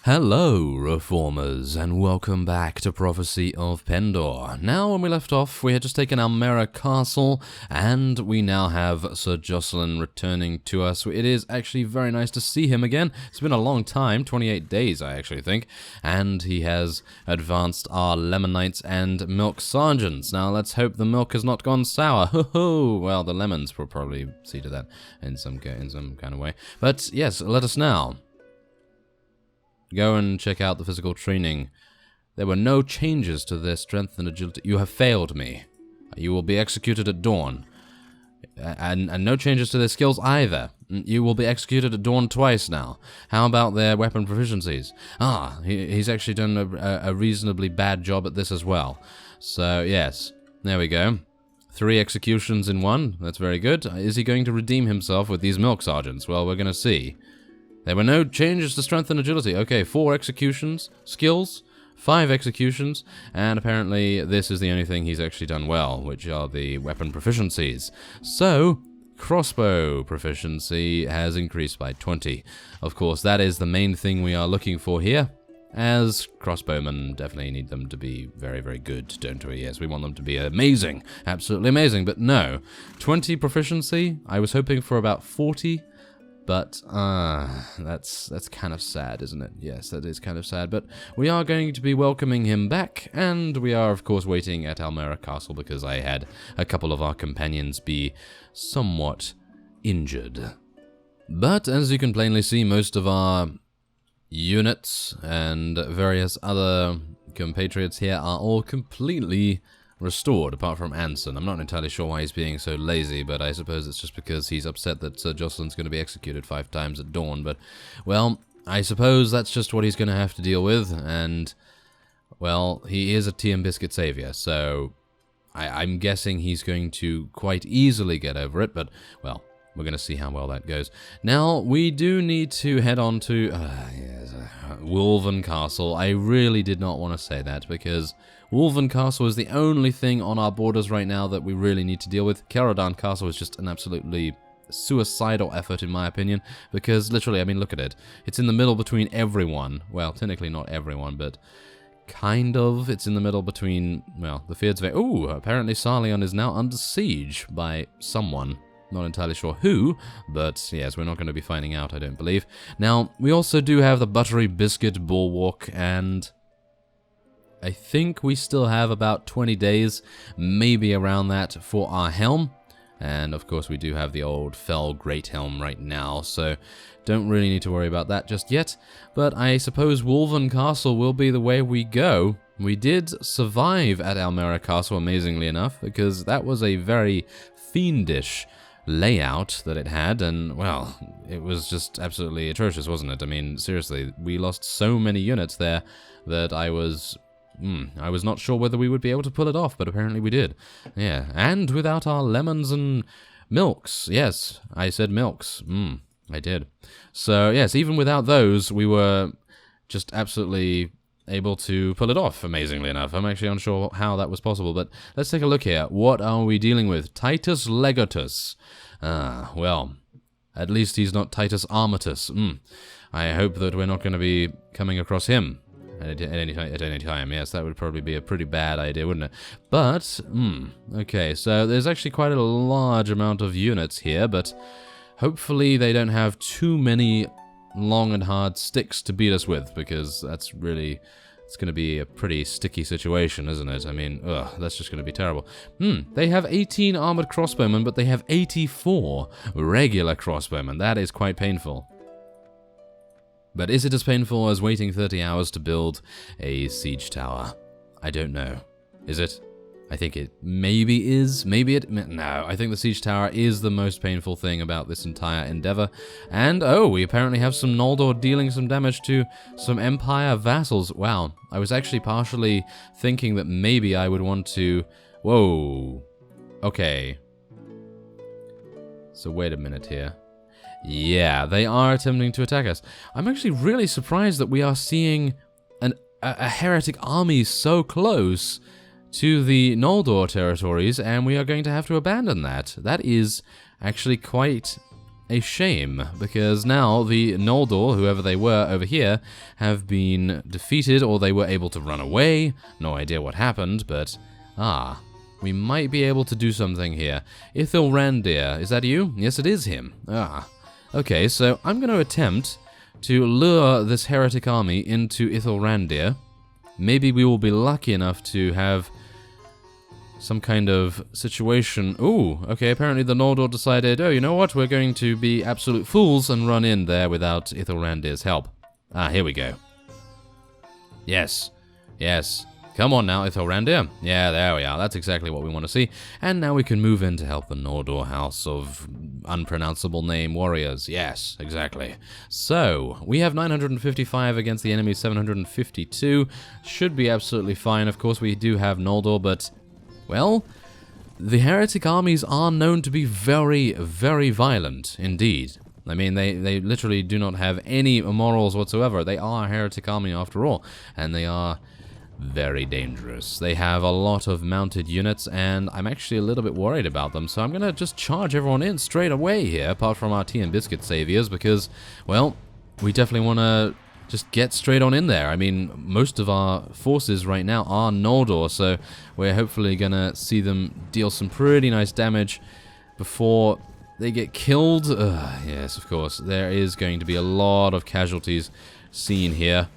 Hello, Reformers, and welcome back to Prophecy of Pendor. Now, when we left off, we had just taken Almera Castle, and we now have Sir Jocelyn returning to us. It is actually very nice to see him again. It's been a long time, 28 days, I actually think, and he has advanced our Lemonites and Milk Sergeants. Now, let's hope the milk has not gone sour. Ho-ho! Well, the lemons will probably see to that in some kind of way. But, yes, let us now go and check out the physical training. There were no changes to their strength and agility. You have failed me. You will be executed at dawn. And no changes to their skills either. You will be executed at dawn twice now. How about their weapon proficiencies? He's actually done a reasonably bad job at this as well. So, yes. There we go. 3 executions in 1. That's very good. Is he going to redeem himself with these Milk Sergeants? Well, we're going to see. There were no changes to strength and agility. Okay, 4 executions, skills, 5 executions, and apparently this is the only thing he's actually done well, which are the weapon proficiencies. So, crossbow proficiency has increased by 20. Of course, that is the main thing we are looking for here, as crossbowmen definitely need them to be very, very good, don't we? Yes, we want them to be amazing, absolutely amazing, but no. 20 proficiency, I was hoping for about 40. But, that's kind of sad, isn't it? Yes, that is kind of sad. But we are going to be welcoming him back, and we are, of course, waiting at Almera Castle because I had a couple of our companions be somewhat injured. But, as you can plainly see, most of our units and various other compatriots here are all completely restored, apart from Anson. I'm not entirely sure why he's being so lazy, but I suppose it's just because he's upset that Sir Jocelyn's going to be executed 5 times at dawn, but, well, I suppose that's just what he's going to have to deal with, and, well, he is a tea and biscuit savior, so I'm guessing he's going to quite easily get over it, but, well, we're going to see how well that goes. Now, we do need to head on to Wolven Castle. I really did not want to say that, because Wolven Castle is the only thing on our borders right now that we really need to deal with. Caradon Castle is just an absolutely suicidal effort, in my opinion, because literally, I mean, look at it. It's in the middle between everyone. Well, technically not everyone, but kind of. It's in the middle between, well, the Feared Survey. Ooh, apparently Sarleon is now under siege by someone. Not entirely sure who, but yes, we're not going to be finding out, I don't believe. Now, we also do have the Buttery Biscuit Bulwark, and I think we still have about 20 days, maybe around that, for our helm. And, of course, we do have the old Fell Great Helm right now, so don't really need to worry about that just yet. But I suppose Wolven Castle will be the way we go. We did survive at Almera Castle, amazingly enough, because that was a very fiendish layout that it had, and, well, it was just absolutely atrocious, wasn't it? I mean, seriously, we lost so many units there that I was not sure whether we would be able to pull it off, but apparently we did. Yeah, and without our lemons and milks. Yes, I said milks. I did. So, yes, even without those, we were just absolutely able to pull it off, amazingly enough. I'm actually unsure how that was possible, but let's take a look here. What are we dealing with? Titus Legatus. Well, at least he's not Titus Armatus. I hope that we're not going to be coming across him at any time. Yes, that would probably be a pretty bad idea, wouldn't it? But, okay, so there's actually quite a large amount of units here, but hopefully they don't have too many long and hard sticks to beat us with, because that's really, it's going to be a pretty sticky situation, isn't it? I mean, that's just going to be terrible. They have 18 armored crossbowmen, but they have 84 regular crossbowmen. That is quite painful. But is it as painful as waiting 30 hours to build a siege tower? I don't know. Is it? I think it maybe is. No, I think the siege tower is the most painful thing about this entire endeavor. And, we apparently have some Noldor dealing some damage to some Empire vassals. Wow, I was actually partially thinking that maybe I would want to... Whoa. Okay. So wait a minute here. Yeah, they are attempting to attack us. I'm actually really surprised that we are seeing a heretic army so close to the Noldor territories, and we are going to have to abandon that. That is actually quite a shame, because now the Noldor, whoever they were over here, have been defeated, or they were able to run away. No idea what happened, but... we might be able to do something here. Ithilrandir, is that you? Yes, it is him. Okay, so I'm going to attempt to lure this heretic army into Ithilrandir. Maybe we will be lucky enough to have some kind of situation. Ooh, okay, apparently the Noldor decided, oh, you know what, we're going to be absolute fools and run in there without Ithilrandir's help. Here we go. Yes, yes. Come on now, Ithilrandir. Yeah, there we are. That's exactly what we want to see. And now we can move in to help the Noldor House of unpronounceable name warriors. Yes, exactly. So, we have 955 against the enemy's 752. Should be absolutely fine. Of course, we do have Noldor, but... well, the heretic armies are known to be very, very violent indeed. I mean, they literally do not have any morals whatsoever. They are a heretic army after all, and they are very dangerous. They have a lot of mounted units, and I'm actually a little bit worried about them, so I'm going to just charge everyone in straight away here, apart from our tea and biscuit saviors, because, well, we definitely want to just get straight on in there. I mean, most of our forces right now are Noldor, so we're hopefully going to see them deal some pretty nice damage before they get killed. Yes, of course. There is going to be a lot of casualties seen here,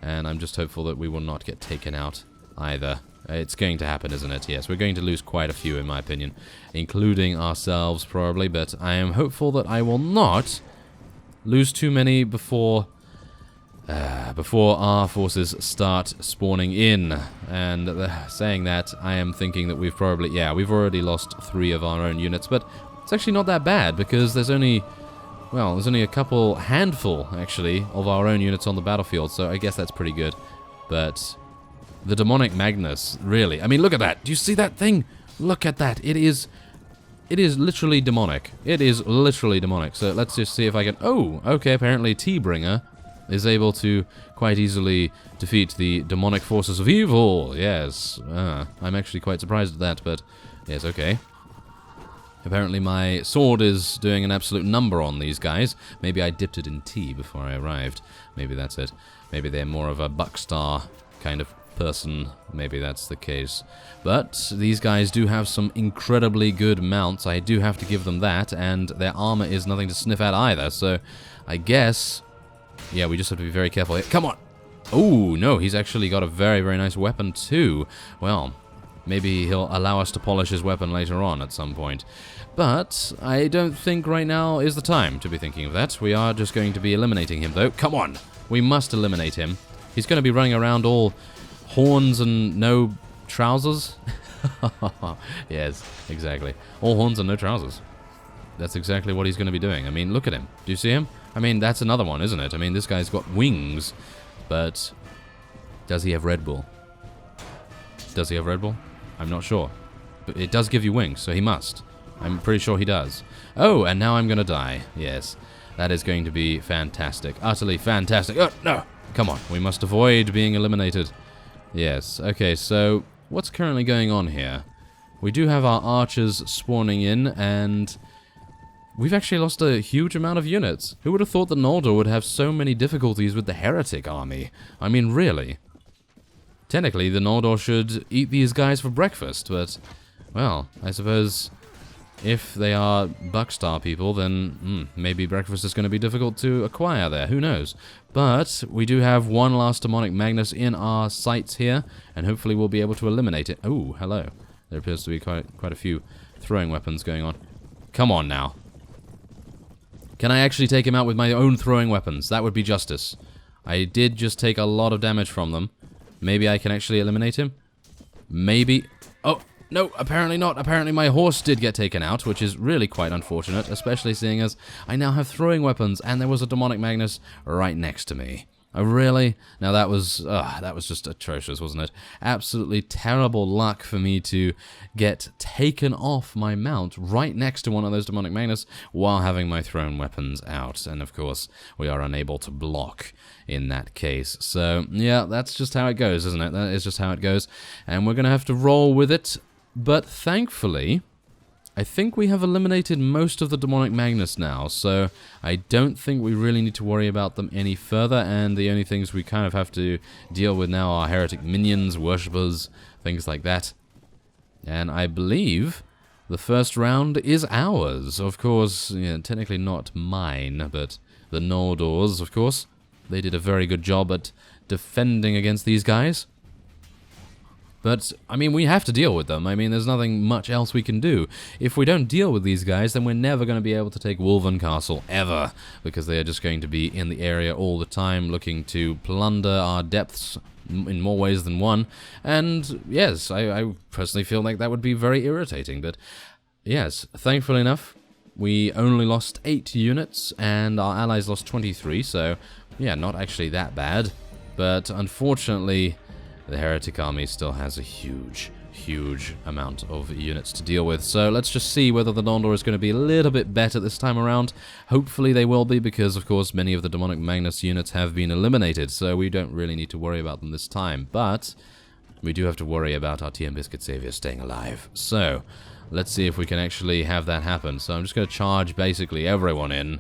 and I'm just hopeful that we will not get taken out either. It's going to happen, isn't it? Yes, we're going to lose quite a few, in my opinion, including ourselves, probably, but I am hopeful that I will not lose too many before our forces start spawning in. And saying that, I am thinking that we've probably... yeah, we've already lost 3 of our own units, but it's actually not that bad, because there's only... well, there's only a handful, actually, of our own units on the battlefield, so I guess that's pretty good. But the demonic Magnus, really... I mean, look at that! Do you see that thing? Look at that! It is literally demonic. It is literally demonic. So let's just see if I can... oh, okay, apparently T-Bringer is able to quite easily defeat the demonic forces of evil. Yes. I'm actually quite surprised at that, but yes, okay. Apparently my sword is doing an absolute number on these guys. Maybe I dipped it in tea before I arrived. Maybe that's it. Maybe they're more of a Buckstar kind of person. Maybe that's the case. But these guys do have some incredibly good mounts. I do have to give them that, and their armor is nothing to sniff at either. So I guess... yeah, we just have to be very careful here. Come on! Oh, no, he's actually got a very, very nice weapon too. Well, maybe he'll allow us to polish his weapon later on at some point. But I don't think right now is the time to be thinking of that. We are just going to be eliminating him, though. Come on! We must eliminate him. He's going to be running around all horns and no trousers. Yes, exactly. All horns and no trousers. That's exactly what he's going to be doing. I mean, look at him. Do you see him? I mean, that's another one, isn't it? I mean, this guy's got wings, but does he have Red Bull? Does he have Red Bull? I'm not sure. But it does give you wings, so he must. I'm pretty sure he does. Oh, and now I'm going to die. Yes, that is going to be fantastic. Utterly fantastic. Oh, no! Come on, we must avoid being eliminated. Yes, okay, so what's currently going on here? We do have our archers spawning in, and we've actually lost a huge amount of units. Who would have thought that Noldor would have so many difficulties with the heretic army? I mean, really. Technically, the Noldor should eat these guys for breakfast, but, well, I suppose if they are Buckstar people, then maybe breakfast is going to be difficult to acquire there. Who knows? But we do have one last demonic Magnus in our sights here, and hopefully we'll be able to eliminate it. Oh, hello. There appears to be quite a few throwing weapons going on. Come on now. Can I actually take him out with my own throwing weapons? That would be justice. I did just take a lot of damage from them. Maybe I can actually eliminate him? Maybe. Oh, no, apparently not. Apparently my horse did get taken out, which is really quite unfortunate, especially seeing as I now have throwing weapons, and there was a demonic Magnus right next to me. Oh, really? Now that was just atrocious, wasn't it? Absolutely terrible luck for me to get taken off my mount right next to one of those demonic Magnus while having my thrown weapons out. And of course, we are unable to block in that case. So, yeah, that's just how it goes, isn't it? That is just how it goes. And we're going to have to roll with it. But thankfully, I think we have eliminated most of the Demonic Magnus now, so I don't think we really need to worry about them any further, and the only things we kind of have to deal with now are Heretic minions, worshippers, things like that. And I believe the first round is ours. Of course, yeah, technically not mine, but the Noldors, of course. They did a very good job at defending against these guys. But, I mean, we have to deal with them. I mean, there's nothing much else we can do. If we don't deal with these guys, then we're never going to be able to take Wolven Castle, ever. Because they are just going to be in the area all the time, looking to plunder our depths in more ways than one. And, yes, I personally feel like that would be very irritating. But, yes, thankfully enough, we only lost 8 units, and our allies lost 23, so, yeah, not actually that bad. But, unfortunately, the Heretic army still has a huge amount of units to deal with. So let's just see whether the Noldor is going to be a little bit better this time around. Hopefully they will be, because of course many of the Demonic Magnus units have been eliminated, so we don't really need to worry about them this time. But we do have to worry about our TM Biscuit Savior staying alive. So let's see if we can actually have that happen. So I'm just going to charge basically everyone in,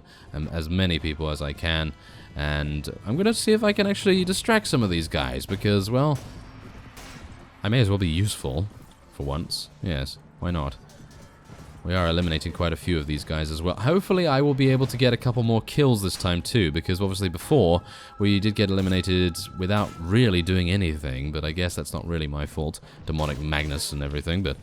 as many people as I can. And I'm going to see if I can actually distract some of these guys, because, well, I may as well be useful for once. Yes, why not? We are eliminating quite a few of these guys as well. Hopefully I will be able to get a couple more kills this time too, because obviously before we did get eliminated without really doing anything, but I guess that's not really my fault. Demonic Magnus and everything, but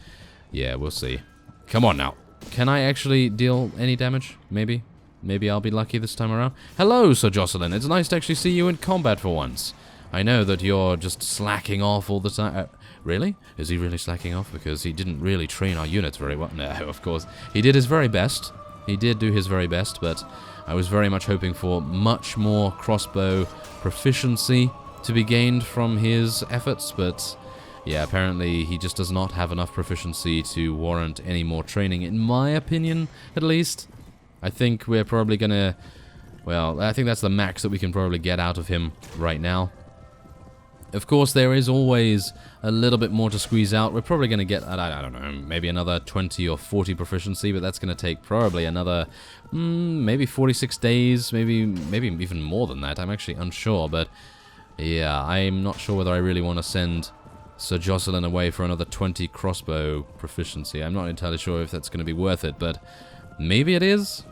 yeah, we'll see. Come on now. Can I actually deal any damage? Maybe? Maybe I'll be lucky this time around. Hello, Sir Jocelyn. It's nice to actually see you in combat for once. I know that you're just slacking off all the time. Really? Is he really slacking off? Because he didn't really train our units very well. No, of course. He did his very best. He did do his very best, but I was very much hoping for much more crossbow proficiency to be gained from his efforts, but yeah, apparently he just does not have enough proficiency to warrant any more training, in my opinion, at least. I think we're probably gonna, well, I think that's the max that we can probably get out of him right now. Of course, there is always a little bit more to squeeze out. We're probably going to get, I don't know, maybe another 20 or 40 proficiency, but that's going to take probably another, maybe 46 days, maybe even more than that. I'm actually unsure, but yeah, I'm not sure whether I really want to send Sir Jocelyn away for another 20 crossbow proficiency. I'm not entirely sure if that's going to be worth it, but maybe it is?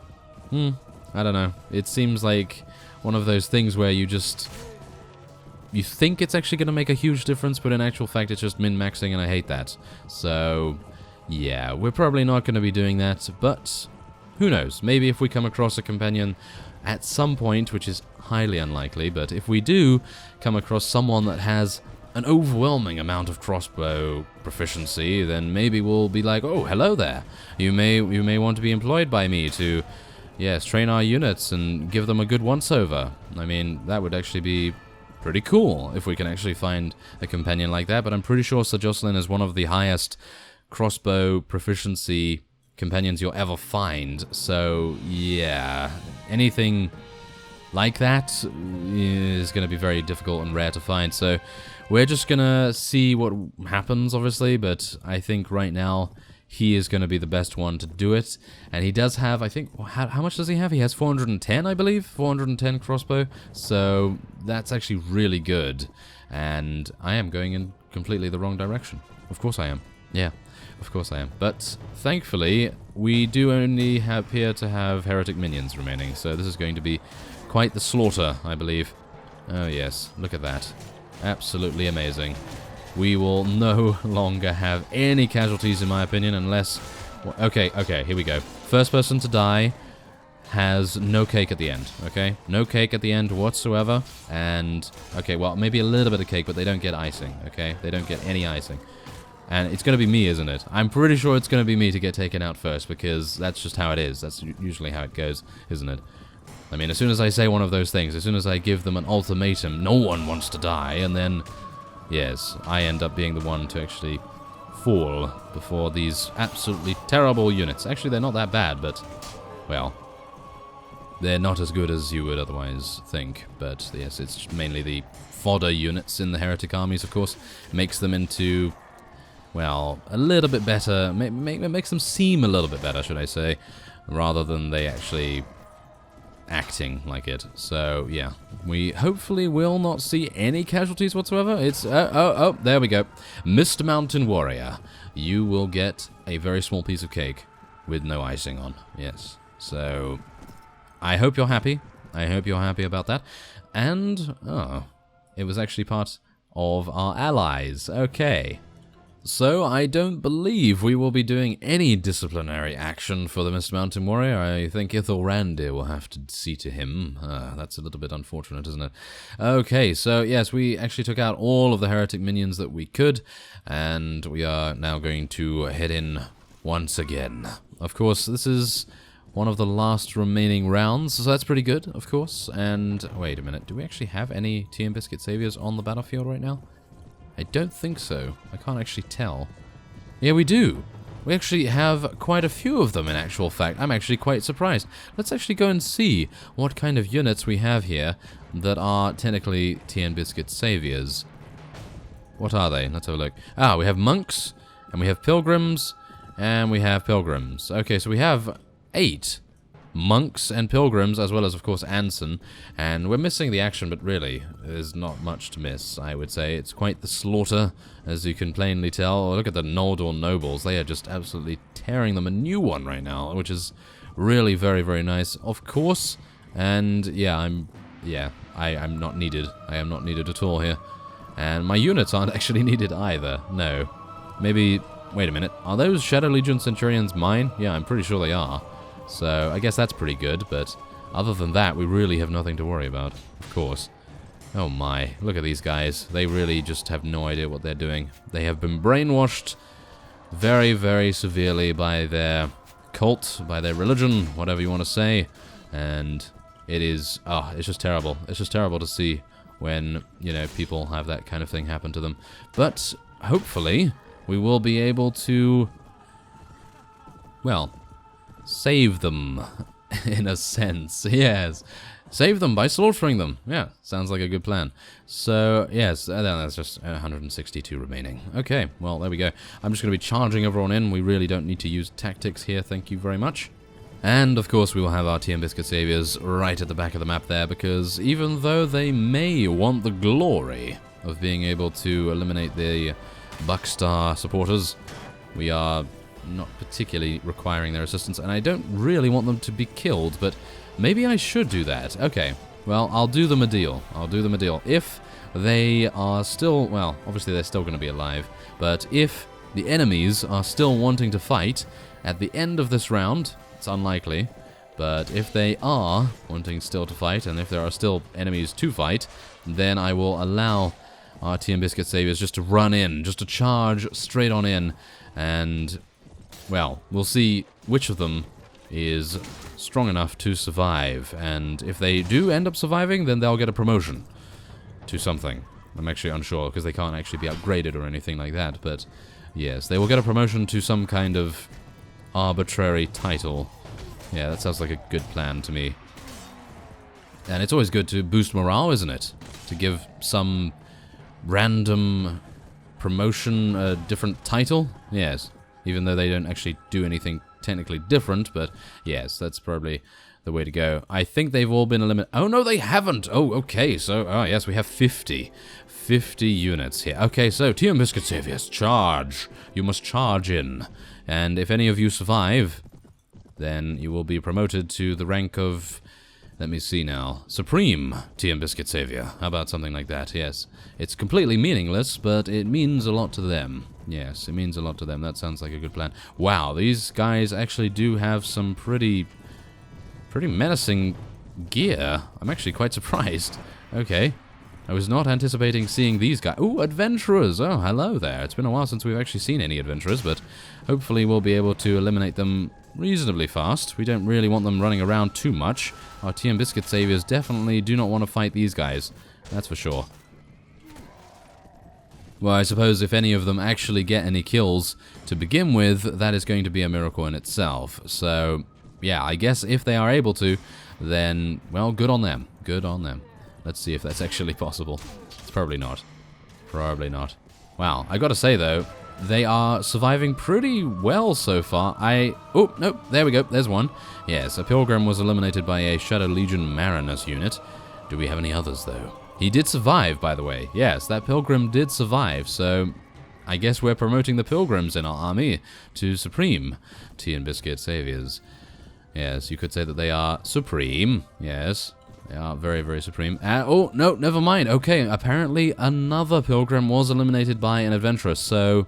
I don't know. It seems like one of those things where you think it's actually going to make a huge difference, but in actual fact it's just min-maxing, and I hate that. So, yeah, we're probably not going to be doing that, but who knows? Maybe if we come across a companion at some point, which is highly unlikely, but if we do come across someone that has an overwhelming amount of crossbow proficiency, then maybe we'll be like, oh, hello there. You may want to be employed by me to, yes, train our units and give them a good once-over. I mean, that would actually be pretty cool if we can actually find a companion like that, but I'm pretty sure Sir Jocelyn is one of the highest crossbow proficiency companions you'll ever find, so yeah, anything like that is going to be very difficult and rare to find, so we're just going to see what happens, obviously, but I think right now he is going to be the best one to do it. And he does have, I think, how much does he have? He has 410, I believe. 410 crossbow. So that's actually really good. And I am going in completely the wrong direction. Of course I am. Yeah, of course I am. But thankfully, we do only appear to have Heretic minions remaining. So this is going to be quite the slaughter, I believe. Oh yes, look at that. Absolutely amazing. We will no longer have any casualties, in my opinion, unless... Okay, here we go. First person to die has no cake at the end, okay? No cake at the end whatsoever, and... Okay, well, maybe a little bit of cake, but they don't get icing, okay? They don't get any icing. And it's going to be me, isn't it? I'm pretty sure it's going to be me to get taken out first, because that's just how it is. That's usually how it goes, isn't it? I mean, as soon as I say one of those things, as soon as I give them an ultimatum, no one wants to die, and then... Yes, I end up being the one to actually fall before these absolutely terrible units. Actually, they're not that bad, but, well, they're not as good as you would otherwise think. But, yes, it's mainly the fodder units in the Heretic armies, of course, makes them into, well, a little bit better. It makes them seem a little bit better, should I say, rather than they actually acting like it. So, yeah. We hopefully will not see any casualties whatsoever. It's... Oh, there we go. Mr. Mountain Warrior. You will get a very small piece of cake with no icing on. Yes. So, I hope you're happy. I hope you're happy about that. And, oh, it was actually part of our allies. Okay. So, I don't believe we will be doing any disciplinary action for the Mr. Mountain Warrior. I think Ithilrandi will have to see to him. That's a little bit unfortunate, isn't it? Okay, so yes, we actually took out all of the Heretic minions that we could, and we are now going to head in once again. Of course, this is one of the last remaining rounds, so that's pretty good, of course. And, wait a minute, do we actually have any TM Biscuit Saviors on the battlefield right now? I don't think so. I can't actually tell. Yeah, we do. We actually have quite a few of them, in actual fact. I'm actually quite surprised. Let's actually go and see what kind of units we have here that are technically TN Biscuit Saviors. What are they? Let's have a look. Ah, we have monks, and we have pilgrims, and we have pilgrims. Okay, so we have 8 monks and pilgrims, as well as, of course, Anson. And we're missing the action, but really, there's not much to miss, I would say. It's quite the slaughter, as you can plainly tell. Oh, look at the Noldor nobles. They are just absolutely tearing them a new one right now, which is really very, very nice, of course. And, yeah, I'm not needed. I am not needed at all here. And my units aren't actually needed either. No. Maybe... Wait a minute. Are those Shadow Legion Centurions mine? Yeah, I'm pretty sure they are. So, I guess that's pretty good, but other than that, we really have nothing to worry about, of course. Oh my, look at these guys. They really just have no idea what they're doing. They have been brainwashed very, very severely by their cult, by their religion, whatever you want to say. And it is, it's just terrible. It's just terrible to see when, you know, people have that kind of thing happen to them. But, hopefully, we will be able to, well, save them, in a sense, yes. Save them by slaughtering them. Yeah, sounds like a good plan. So, yes, that's just 162 remaining. Okay, well, there we go. I'm just going to be charging everyone in. We really don't need to use tactics here, thank you very much. And, of course, we will have our TM Biscuit Saviors right at the back of the map there, because even though they may want the glory of being able to eliminate the Buckstar supporters, we are not particularly requiring their assistance, and I don't really want them to be killed, but maybe I should do that. Okay, well, I'll do them a deal. I'll do them a deal. If they are still, well, obviously they're still going to be alive, but if the enemies are still wanting to fight at the end of this round, it's unlikely, but if they are wanting still to fight, and if there are still enemies to fight, then I will allow our TM Biscuit Saviors just to run in, just to charge straight on in, and... well, we'll see which of them is strong enough to survive, and if they do end up surviving, then they'll get a promotion to something. I'm actually unsure, because they can't actually be upgraded or anything like that, but yes, they will get a promotion to some kind of arbitrary title. Yeah, that sounds like a good plan to me. And it's always good to boost morale, isn't it? To give some random promotion a different title? Yes. Even though they don't actually do anything technically different, but yes, that's probably the way to go. I think they've all been eliminated. Oh, no, they haven't! Oh, okay, so, yes, we have 50. 50 units here. Okay, so, TM Biscuit Saviors, charge! You must charge in. And if any of you survive, then you will be promoted to the rank of... let me see now. Supreme TM Biscuit Savior. How about something like that? Yes. It's completely meaningless, but it means a lot to them. Yes, it means a lot to them. That sounds like a good plan. Wow, these guys actually do have some pretty menacing gear. I'm actually quite surprised. Okay. I was not anticipating seeing these guys. Ooh, adventurers! Oh, hello there. It's been a while since we've actually seen any adventurers, but hopefully we'll be able to eliminate them reasonably fast. We don't really want them running around too much. Our TM Biscuit Saviors definitely do not want to fight these guys. That's for sure. Well, I suppose if any of them actually get any kills to begin with, that is going to be a miracle in itself. So, yeah, I guess if they are able to, then, well, good on them. Good on them. Let's see if that's actually possible. It's probably not. Probably not. Wow, I gotta say, though, they are surviving pretty well so far. Oh, no, there we go, there's one. Yes, a pilgrim was eliminated by a Shadow Legion Marinus unit. Do we have any others, though? He did survive, by the way. Yes, that pilgrim did survive, so I guess we're promoting the pilgrims in our army to supreme tea and biscuit saviors. Yes, you could say that they are supreme. Yes, they are very, very supreme. Oh, no, never mind. Okay, apparently another pilgrim was eliminated by an adventurous, so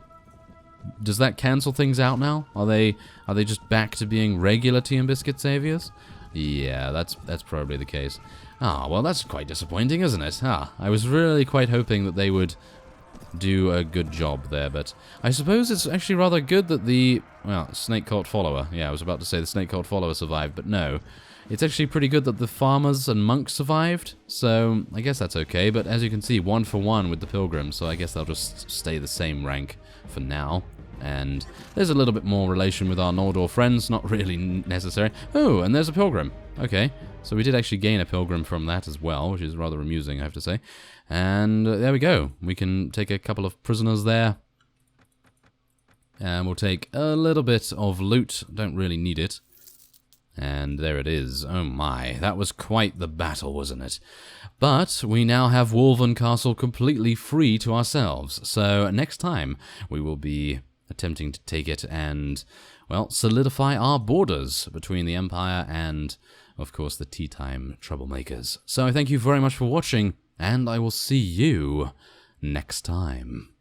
does that cancel things out now? Are they just back to being regular tea and biscuit saviors? Yeah, that's probably the case. Ah, well, that's quite disappointing, isn't it? I was really quite hoping that they would do a good job there, but I suppose it's actually rather good that the, well, snake cult follower, yeah, I was about to say the snake cult follower survived, but no. It's actually pretty good that the farmers and monks survived, so I guess that's okay, but as you can see, 1 for 1 with the pilgrims, so I guess they'll just stay the same rank for now. And there's a little bit more relation with our Noldor friends, not really necessary. Oh, and there's a pilgrim. Okay, so we did actually gain a pilgrim from that as well, which is rather amusing, I have to say. And there we go. We can take a couple of prisoners there. And we'll take a little bit of loot. Don't really need it. And there it is. Oh my, that was quite the battle, wasn't it? But we now have Wolven Castle completely free to ourselves. So next time we will be attempting to take it and, well, solidify our borders between the Empire and, of course, the tea time troublemakers. So thank you very much for watching, and I will see you next time.